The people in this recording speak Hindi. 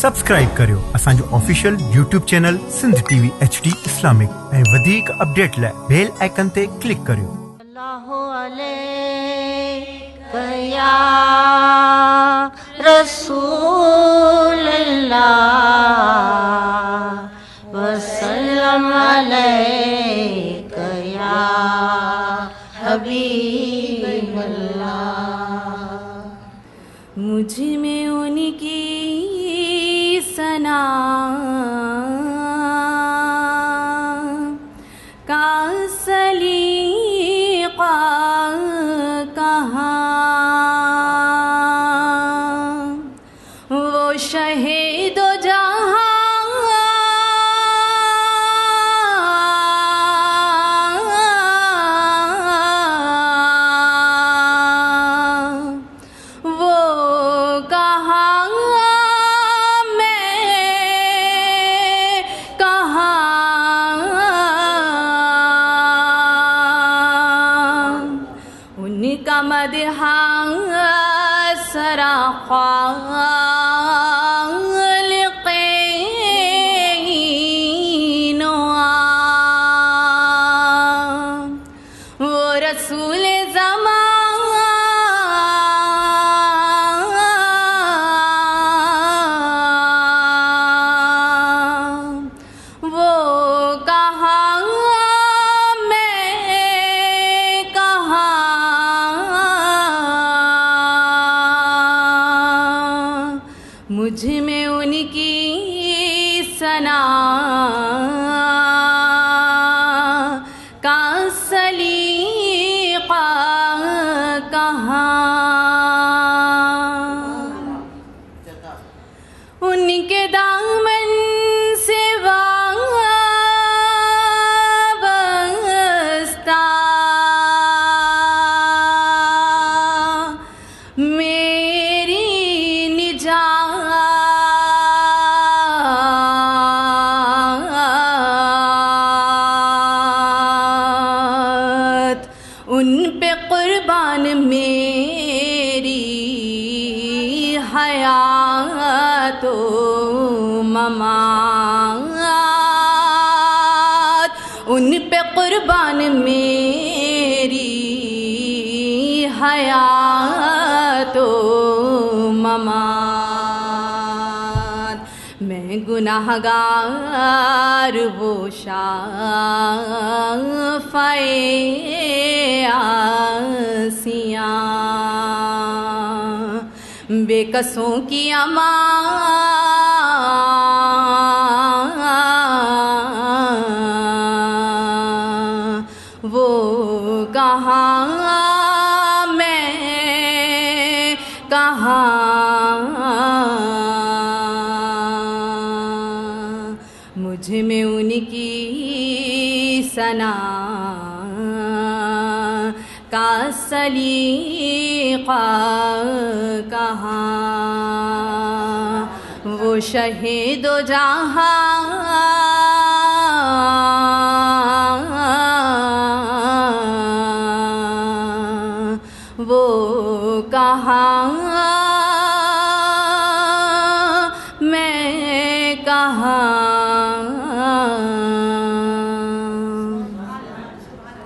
सब्सक्राइब करियो असांजो official YouTube channel Sindh TV HD Islamic ऐं वधीक अपडेट लाइ बेल आइकन ते क्लिक करियो। अल्लाहु अलैका या रसूल अल्लाह वसल्लम अलैका या हबीब अल्लाह। मुझ में उनकी सना का सलीक़ा कहाँ, वो शहीद जहाँ वो कहाँ मैं कहाँ, उनका मदहा सरा वो रसूल ज़मान, वो कहाँ मैं कहाँ, मुझ में उनकी सना का सलीक़ा कहाँ, उनके दामन से वाबस्ता मेरी निजात, उन पे कुर्बान मेरी हयात ममात, उन पे कुर्बान मेरी हयात ममात। मैं गुनाहगार वो शाफ़ाए आसियाँ, बेकसों की अमां, वो कहाँ मैं कहाँ, मुझ में उनकी सना का सलीक़ा कहाँ, वो शहीद जहाँ वो कहाँ